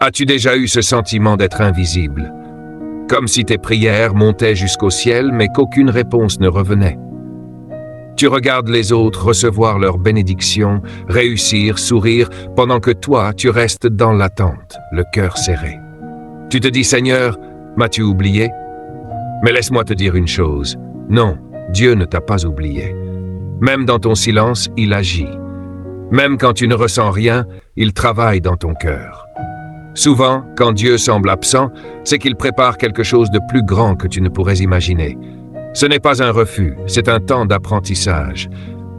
As-tu déjà eu ce sentiment d'être invisible? Comme si tes prières montaient jusqu'au ciel, mais qu'aucune réponse ne revenait. Tu regardes les autres recevoir leurs bénédictions, réussir, sourire, pendant que toi, tu restes dans l'attente, le cœur serré. Tu te dis, Seigneur, m'as-tu oublié? Mais laisse-moi te dire une chose. Non, Dieu ne t'a pas oublié. Même dans ton silence, il agit. Même quand tu ne ressens rien, il travaille dans ton cœur. Souvent, quand Dieu semble absent, c'est qu'il prépare quelque chose de plus grand que tu ne pourrais imaginer. Ce n'est pas un refus, c'est un temps d'apprentissage.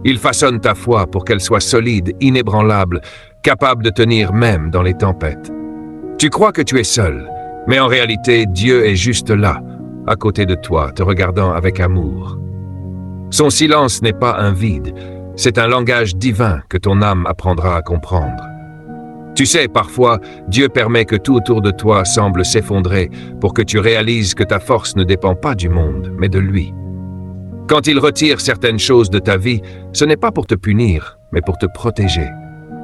Il façonne ta foi pour qu'elle soit solide, inébranlable, capable de tenir même dans les tempêtes. Tu crois que tu es seul, mais en réalité, Dieu est juste là, à côté de toi, te regardant avec amour. Son silence n'est pas un vide, c'est un langage divin que ton âme apprendra à comprendre. Tu sais, parfois, Dieu permet que tout autour de toi semble s'effondrer pour que tu réalises que ta force ne dépend pas du monde, mais de lui. Quand il retire certaines choses de ta vie, ce n'est pas pour te punir, mais pour te protéger.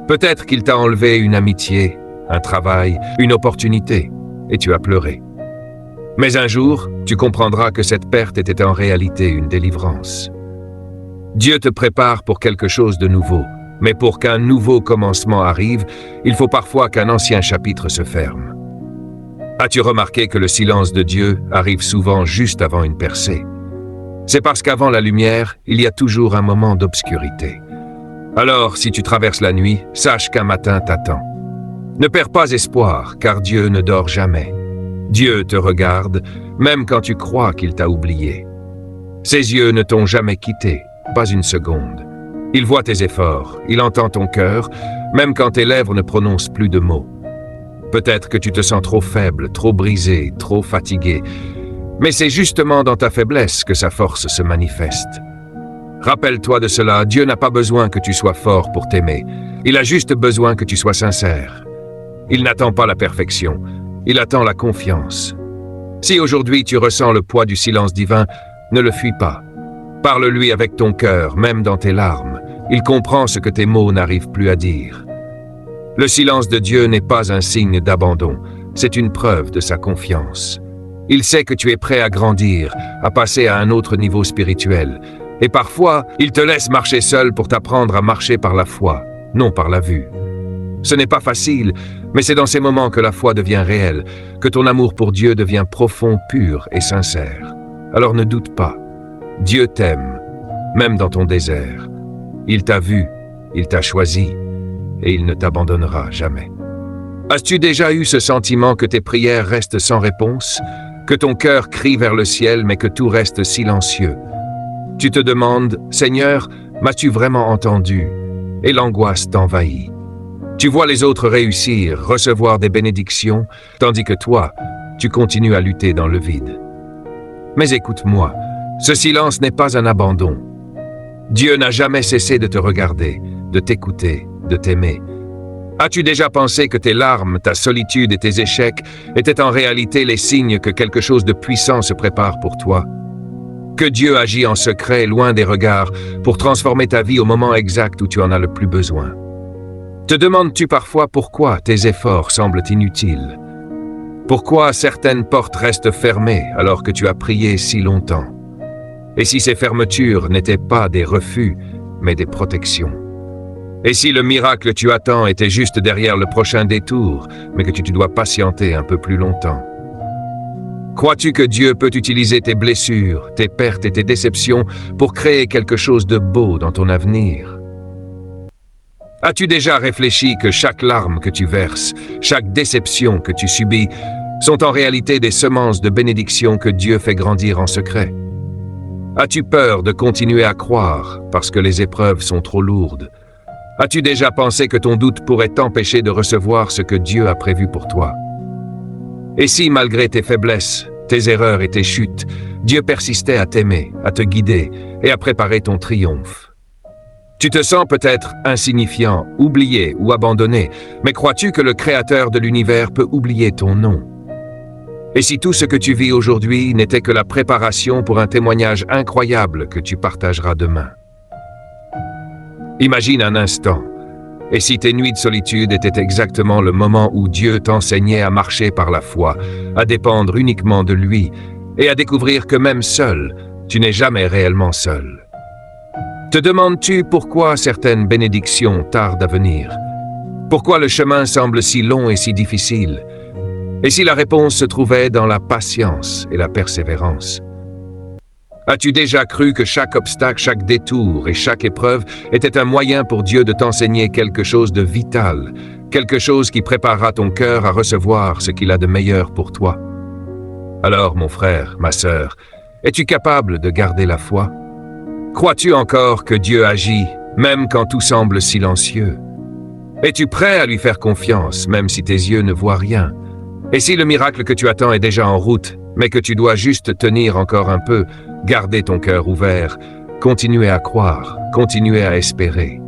Peut-être qu'il t'a enlevé une amitié, un travail, une opportunité, et tu as pleuré. Mais un jour, tu comprendras que cette perte était en réalité une délivrance. Dieu te prépare pour quelque chose de nouveau. Mais pour qu'un nouveau commencement arrive, il faut parfois qu'un ancien chapitre se ferme. As-tu remarqué que le silence de Dieu arrive souvent juste avant une percée? C'est parce qu'avant la lumière, il y a toujours un moment d'obscurité. Alors, si tu traverses la nuit, sache qu'un matin t'attend. Ne perds pas espoir, car Dieu ne dort jamais. Dieu te regarde, même quand tu crois qu'il t'a oublié. Ses yeux ne t'ont jamais quitté, pas une seconde. Il voit tes efforts, il entend ton cœur, même quand tes lèvres ne prononcent plus de mots. Peut-être que tu te sens trop faible, trop brisé, trop fatigué, mais c'est justement dans ta faiblesse que sa force se manifeste. Rappelle-toi de cela, Dieu n'a pas besoin que tu sois fort pour t'aimer, il a juste besoin que tu sois sincère. Il n'attend pas la perfection, il attend la confiance. Si aujourd'hui tu ressens le poids du silence divin, ne le fuis pas. Parle-lui avec ton cœur, même dans tes larmes. Il comprend ce que tes mots n'arrivent plus à dire. Le silence de Dieu n'est pas un signe d'abandon, c'est une preuve de sa confiance. Il sait que tu es prêt à grandir, à passer à un autre niveau spirituel. Et parfois, il te laisse marcher seul pour t'apprendre à marcher par la foi, non par la vue. Ce n'est pas facile, mais c'est dans ces moments que la foi devient réelle, que ton amour pour Dieu devient profond, pur et sincère. Alors ne doute pas. Dieu t'aime, même dans ton désert. Il t'a vu, il t'a choisi, et il ne t'abandonnera jamais. As-tu déjà eu ce sentiment que tes prières restent sans réponse, que ton cœur crie vers le ciel, mais que tout reste silencieux? Tu te demandes, Seigneur, m'as-tu vraiment entendu? Et l'angoisse t'envahit. Tu vois les autres réussir, recevoir des bénédictions, tandis que toi, tu continues à lutter dans le vide. Mais écoute-moi, ce silence n'est pas un abandon. Dieu n'a jamais cessé de te regarder, de t'écouter, de t'aimer. As-tu déjà pensé que tes larmes, ta solitude et tes échecs étaient en réalité les signes que quelque chose de puissant se prépare pour toi? Que Dieu agit en secret, loin des regards, pour transformer ta vie au moment exact où tu en as le plus besoin. Te demandes-tu parfois pourquoi tes efforts semblent inutiles? Pourquoi certaines portes restent fermées alors que tu as prié si longtemps? Et si ces fermetures n'étaient pas des refus, mais des protections? Et si le miracle que tu attends était juste derrière le prochain détour, mais que tu dois patienter un peu plus longtemps? Crois-tu que Dieu peut utiliser tes blessures, tes pertes et tes déceptions pour créer quelque chose de beau dans ton avenir? As-tu déjà réfléchi que chaque larme que tu verses, chaque déception que tu subis, sont en réalité des semences de bénédiction que Dieu fait grandir en secret? As-tu peur de continuer à croire parce que les épreuves sont trop lourdes? As-tu déjà pensé que ton doute pourrait t'empêcher de recevoir ce que Dieu a prévu pour toi? Et si, malgré tes faiblesses, tes erreurs et tes chutes, Dieu persistait à t'aimer, à te guider et à préparer ton triomphe? Tu te sens peut-être insignifiant, oublié ou abandonné, mais crois-tu que le Créateur de l'univers peut oublier ton nom? Et si tout ce que tu vis aujourd'hui n'était que la préparation pour un témoignage incroyable que tu partageras demain? Imagine un instant. Et si tes nuits de solitude étaient exactement le moment où Dieu t'enseignait à marcher par la foi, à dépendre uniquement de lui, et à découvrir que même seul, tu n'es jamais réellement seul. Te demandes-tu pourquoi certaines bénédictions tardent à venir? Pourquoi le chemin semble si long et si difficile? Et si la réponse se trouvait dans la patience et la persévérance? As-tu déjà cru que chaque obstacle, chaque détour et chaque épreuve était un moyen pour Dieu de t'enseigner quelque chose de vital, quelque chose qui préparera ton cœur à recevoir ce qu'il a de meilleur pour toi? Alors, mon frère, ma sœur, es-tu capable de garder la foi? Crois-tu encore que Dieu agit, même quand tout semble silencieux? Es-tu prêt à lui faire confiance, même si tes yeux ne voient rien? Et si le miracle que tu attends est déjà en route, mais que tu dois juste tenir encore un peu, garder ton cœur ouvert, continuer à croire, continuer à espérer?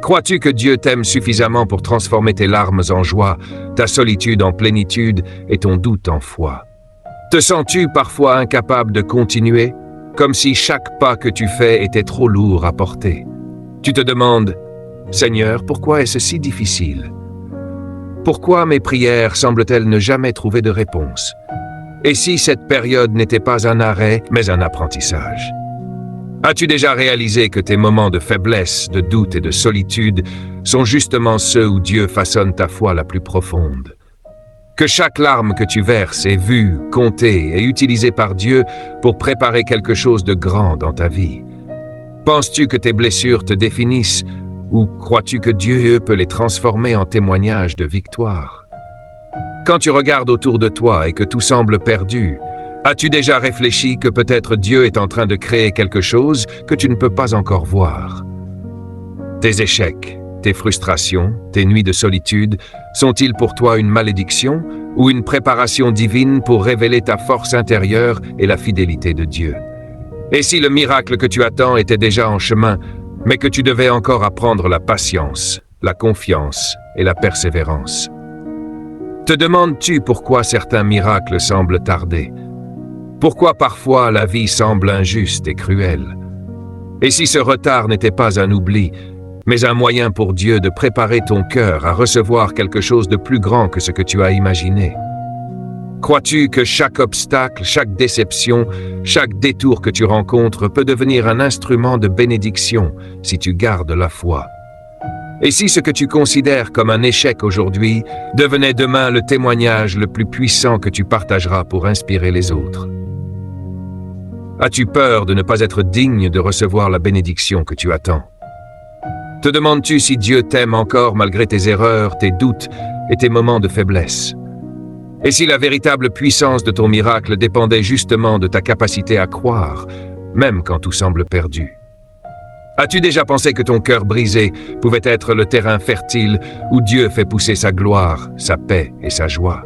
Crois-tu que Dieu t'aime suffisamment pour transformer tes larmes en joie, ta solitude en plénitude et ton doute en foi? Te sens-tu parfois incapable de continuer, comme si chaque pas que tu fais était trop lourd à porter? Tu te demandes, Seigneur, pourquoi est-ce si difficile? Pourquoi mes prières semblent-elles ne jamais trouver de réponse? Et si cette période n'était pas un arrêt, mais un apprentissage? As-tu déjà réalisé que tes moments de faiblesse, de doute et de solitude sont justement ceux où Dieu façonne ta foi la plus profonde? Que chaque larme que tu verses est vue, comptée et utilisée par Dieu pour préparer quelque chose de grand dans ta vie? Penses-tu que tes blessures te définissent ou crois-tu que Dieu peut les transformer en témoignages de victoire? Quand tu regardes autour de toi et que tout semble perdu, as-tu déjà réfléchi que peut-être Dieu est en train de créer quelque chose que tu ne peux pas encore voir? Tes échecs, tes frustrations, tes nuits de solitude, sont-ils pour toi une malédiction ou une préparation divine pour révéler ta force intérieure et la fidélité de Dieu? Et si le miracle que tu attends était déjà en chemin, mais que tu devais encore apprendre la patience, la confiance et la persévérance? Te demandes-tu pourquoi certains miracles semblent tarder? Pourquoi parfois la vie semble injuste et cruelle? Et si ce retard n'était pas un oubli, mais un moyen pour Dieu de préparer ton cœur à recevoir quelque chose de plus grand que ce que tu as imaginé? Crois-tu que chaque obstacle, chaque déception, chaque détour que tu rencontres peut devenir un instrument de bénédiction si tu gardes la foi? Et si ce que tu considères comme un échec aujourd'hui devenait demain le témoignage le plus puissant que tu partageras pour inspirer les autres? As-tu peur de ne pas être digne de recevoir la bénédiction que tu attends? Te demandes-tu si Dieu t'aime encore malgré tes erreurs, tes doutes et tes moments de faiblesse? Et si la véritable puissance de ton miracle dépendait justement de ta capacité à croire, même quand tout semble perdu? As-tu déjà pensé que ton cœur brisé pouvait être le terrain fertile où Dieu fait pousser sa gloire, sa paix et sa joie?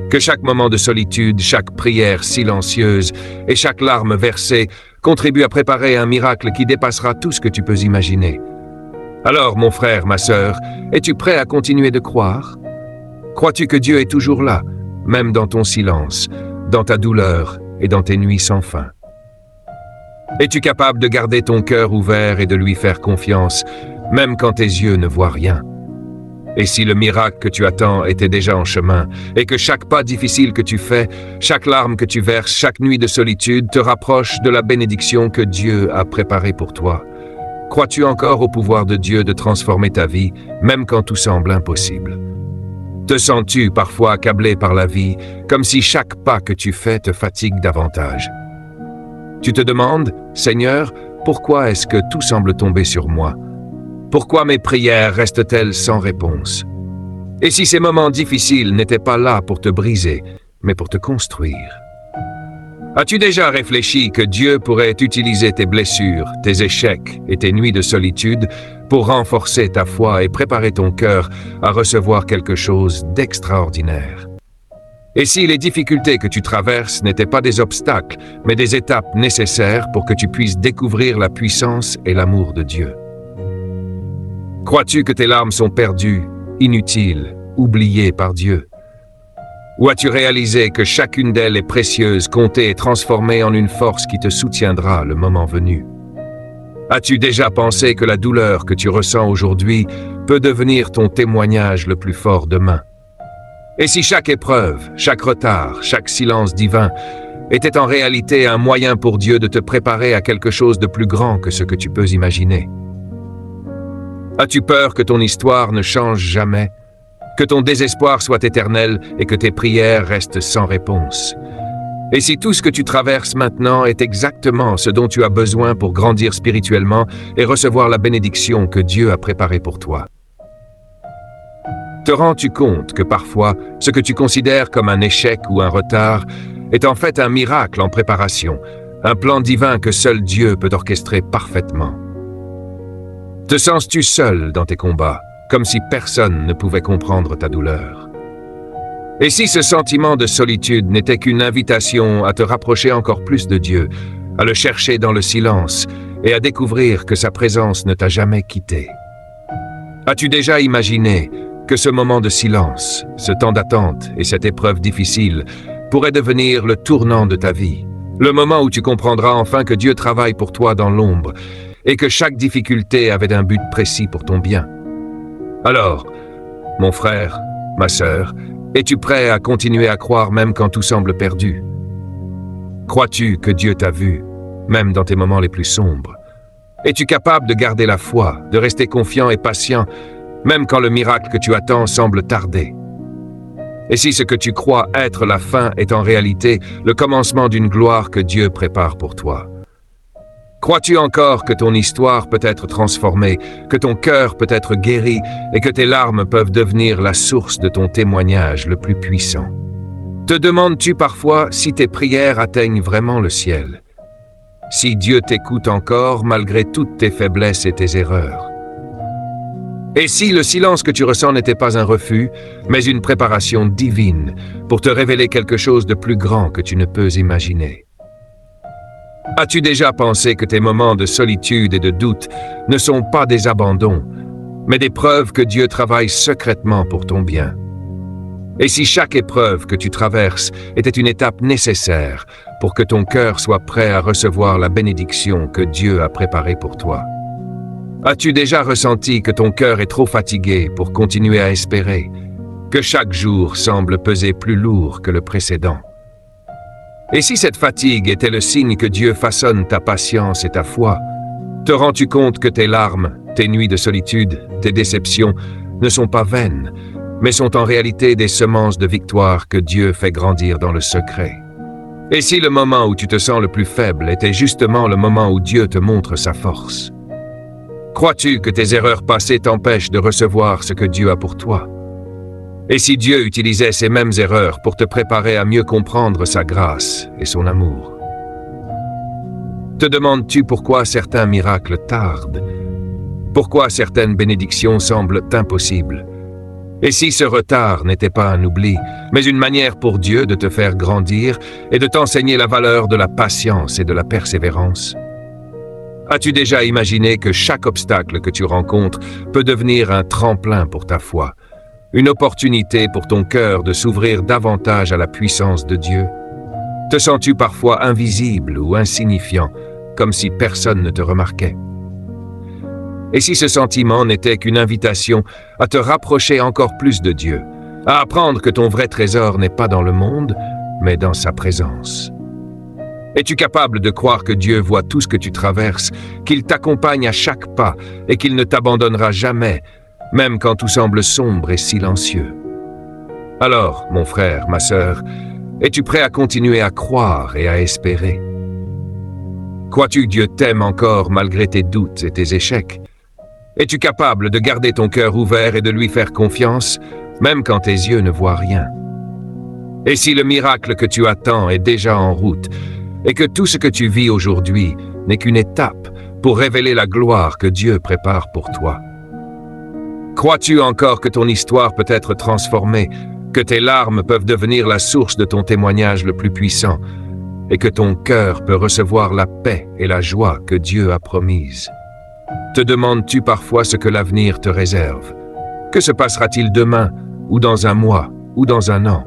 Que chaque moment de solitude, chaque prière silencieuse et chaque larme versée contribuent à préparer un miracle qui dépassera tout ce que tu peux imaginer. Alors, mon frère, ma sœur, es-tu prêt à continuer de croire? Crois-tu que Dieu est toujours là, même dans ton silence, dans ta douleur et dans tes nuits sans fin? Es-tu capable de garder ton cœur ouvert et de lui faire confiance, même quand tes yeux ne voient rien? Et si le miracle que tu attends était déjà en chemin, et que chaque pas difficile que tu fais, chaque larme que tu verses, chaque nuit de solitude te rapproche de la bénédiction que Dieu a préparée pour toi? Crois-tu encore au pouvoir de Dieu de transformer ta vie, même quand tout semble impossible? Te sens-tu parfois accablé par la vie, comme si chaque pas que tu fais te fatigue davantage? Tu te demandes, Seigneur, pourquoi est-ce que tout semble tomber sur moi? Pourquoi mes prières restent-elles sans réponse? Et si ces moments difficiles n'étaient pas là pour te briser, mais pour te construire? As-tu déjà réfléchi que Dieu pourrait utiliser tes blessures, tes échecs et tes nuits de solitude pour renforcer ta foi et préparer ton cœur à recevoir quelque chose d'extraordinaire? Et si les difficultés que tu traverses n'étaient pas des obstacles, mais des étapes nécessaires pour que tu puisses découvrir la puissance et l'amour de Dieu? Crois-tu que tes larmes sont perdues, inutiles, oubliées par Dieu? Ou as-tu réalisé que chacune d'elles est précieuse, comptée et transformée en une force qui te soutiendra le moment venu? As-tu déjà pensé que la douleur que tu ressens aujourd'hui peut devenir ton témoignage le plus fort demain? Et si chaque épreuve, chaque retard, chaque silence divin était en réalité un moyen pour Dieu de te préparer à quelque chose de plus grand que ce que tu peux imaginer? As-tu peur que ton histoire ne change jamais, que ton désespoir soit éternel et que tes prières restent sans réponse? Et si tout ce que tu traverses maintenant est exactement ce dont tu as besoin pour grandir spirituellement et recevoir la bénédiction que Dieu a préparée pour toi? Te rends-tu compte que parfois, ce que tu considères comme un échec ou un retard est en fait un miracle en préparation, un plan divin que seul Dieu peut orchestrer parfaitement? Te sens-tu seul dans tes combats, comme si personne ne pouvait comprendre ta douleur? Et si ce sentiment de solitude n'était qu'une invitation à te rapprocher encore plus de Dieu, à le chercher dans le silence et à découvrir que sa présence ne t'a jamais quitté? As-tu déjà imaginé que ce moment de silence, ce temps d'attente et cette épreuve difficile pourraient devenir le tournant de ta vie, le moment où tu comprendras enfin que Dieu travaille pour toi dans l'ombre et que chaque difficulté avait un but précis pour ton bien? Alors, mon frère, ma sœur, es-tu prêt à continuer à croire même quand tout semble perdu? Crois-tu que Dieu t'a vu, même dans tes moments les plus sombres? Es-tu capable de garder la foi, de rester confiant et patient, même quand le miracle que tu attends semble tarder? Et si ce que tu crois être la fin est en réalité le commencement d'une gloire que Dieu prépare pour toi? Crois-tu encore que ton histoire peut être transformée, que ton cœur peut être guéri et que tes larmes peuvent devenir la source de ton témoignage le plus puissant? Te demandes-tu parfois si tes prières atteignent vraiment le ciel? Si Dieu t'écoute encore malgré toutes tes faiblesses et tes erreurs? Et si le silence que tu ressens n'était pas un refus, mais une préparation divine pour te révéler quelque chose de plus grand que tu ne peux imaginer? As-tu déjà pensé que tes moments de solitude et de doute ne sont pas des abandons, mais des preuves que Dieu travaille secrètement pour ton bien? Et si chaque épreuve que tu traverses était une étape nécessaire pour que ton cœur soit prêt à recevoir la bénédiction que Dieu a préparée pour toi? As-tu déjà ressenti que ton cœur est trop fatigué pour continuer à espérer, que chaque jour semble peser plus lourd que le précédent? Et si cette fatigue était le signe que Dieu façonne ta patience et ta foi, te rends-tu compte que tes larmes, tes nuits de solitude, tes déceptions ne sont pas vaines, mais sont en réalité des semences de victoire que Dieu fait grandir dans le secret? Et si le moment où tu te sens le plus faible était justement le moment où Dieu te montre sa force? Crois-tu que tes erreurs passées t'empêchent de recevoir ce que Dieu a pour toi? Et si Dieu utilisait ces mêmes erreurs pour te préparer à mieux comprendre sa grâce et son amour? Te demandes-tu pourquoi certains miracles tardent? Pourquoi certaines bénédictions semblent impossibles? Et si ce retard n'était pas un oubli, mais une manière pour Dieu de te faire grandir et de t'enseigner la valeur de la patience et de la persévérance? As-tu déjà imaginé que chaque obstacle que tu rencontres peut devenir un tremplin pour ta foi? Une opportunité pour ton cœur de s'ouvrir davantage à la puissance de Dieu? Te sens-tu parfois invisible ou insignifiant, comme si personne ne te remarquait? Et si ce sentiment n'était qu'une invitation à te rapprocher encore plus de Dieu, à apprendre que ton vrai trésor n'est pas dans le monde, mais dans sa présence? Es-tu capable de croire que Dieu voit tout ce que tu traverses, qu'il t'accompagne à chaque pas et qu'il ne t'abandonnera jamais, même quand tout semble sombre et silencieux? Alors, mon frère, ma sœur, es-tu prêt à continuer à croire et à espérer? Crois-tu que Dieu t'aime encore malgré tes doutes et tes échecs? Es-tu capable de garder ton cœur ouvert et de lui faire confiance, même quand tes yeux ne voient rien? Et si le miracle que tu attends est déjà en route, et que tout ce que tu vis aujourd'hui n'est qu'une étape pour révéler la gloire que Dieu prépare pour toi? Crois-tu encore que ton histoire peut être transformée, que tes larmes peuvent devenir la source de ton témoignage le plus puissant, et que ton cœur peut recevoir la paix et la joie que Dieu a promises? Te demandes-tu parfois ce que l'avenir te réserve? Que se passera-t-il demain, ou dans un mois, ou dans un an?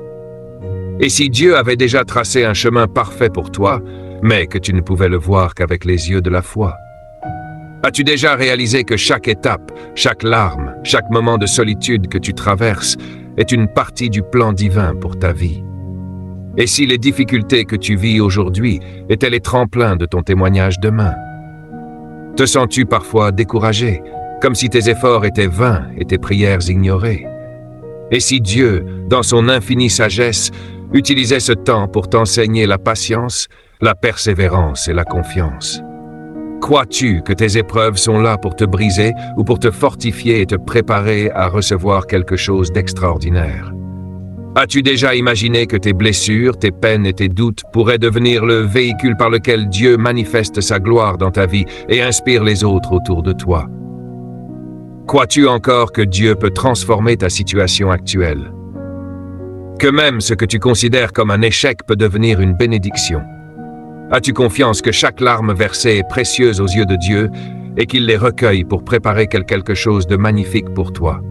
Et si Dieu avait déjà tracé un chemin parfait pour toi, mais que tu ne pouvais le voir qu'avec les yeux de la foi? As-tu déjà réalisé que chaque étape, chaque larme, chaque moment de solitude que tu traverses est une partie du plan divin pour ta vie? Et si les difficultés que tu vis aujourd'hui étaient les tremplins de ton témoignage demain? Te sens-tu parfois découragé, comme si tes efforts étaient vains et tes prières ignorées? Et si Dieu, dans son infinie sagesse, utilisait ce temps pour t'enseigner la patience, la persévérance et la confiance? Crois-tu que tes épreuves sont là pour te briser ou pour te fortifier et te préparer à recevoir quelque chose d'extraordinaire? As-tu déjà imaginé que tes blessures, tes peines et tes doutes pourraient devenir le véhicule par lequel Dieu manifeste sa gloire dans ta vie et inspire les autres autour de toi? Crois-tu encore que Dieu peut transformer ta situation actuelle? Que même ce que tu considères comme un échec peut devenir une bénédiction? As-tu confiance que chaque larme versée est précieuse aux yeux de Dieu et qu'il les recueille pour préparer quelque chose de magnifique pour toi?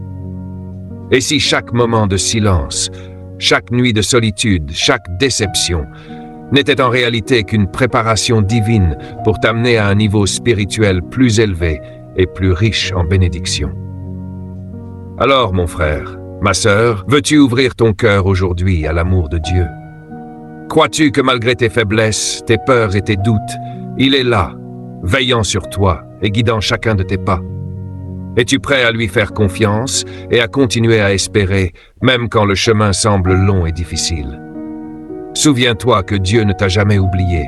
Et si chaque moment de silence, chaque nuit de solitude, chaque déception n'était en réalité qu'une préparation divine pour t'amener à un niveau spirituel plus élevé et plus riche en bénédictions? Alors, mon frère, ma sœur, veux-tu ouvrir ton cœur aujourd'hui à l'amour de Dieu? Crois-tu que malgré tes faiblesses, tes peurs et tes doutes, il est là, veillant sur toi et guidant chacun de tes pas? Es-tu prêt à lui faire confiance et à continuer à espérer, même quand le chemin semble long et difficile? Souviens-toi que Dieu ne t'a jamais oublié.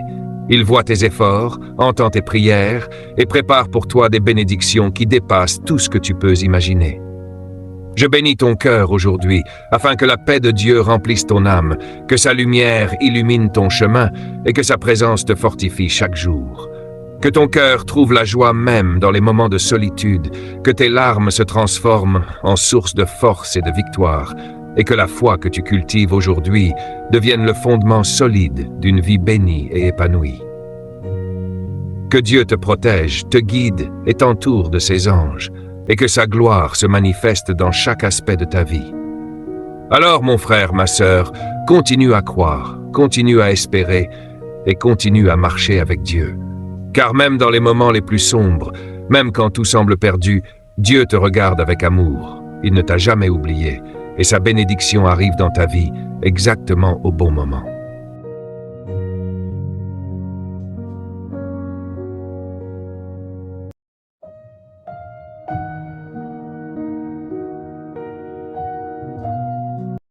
Il voit tes efforts, entend tes prières et prépare pour toi des bénédictions qui dépassent tout ce que tu peux imaginer. Je bénis ton cœur aujourd'hui, afin que la paix de Dieu remplisse ton âme, que sa lumière illumine ton chemin et que sa présence te fortifie chaque jour. Que ton cœur trouve la joie même dans les moments de solitude, que tes larmes se transforment en source de force et de victoire, et que la foi que tu cultives aujourd'hui devienne le fondement solide d'une vie bénie et épanouie. Que Dieu te protège, te guide et t'entoure de ses anges, et que sa gloire se manifeste dans chaque aspect de ta vie. Alors, mon frère, ma sœur, continue à croire, continue à espérer, et continue à marcher avec Dieu. Car même dans les moments les plus sombres, même quand tout semble perdu, Dieu te regarde avec amour. Il ne t'a jamais oublié, et sa bénédiction arrive dans ta vie exactement au bon moment.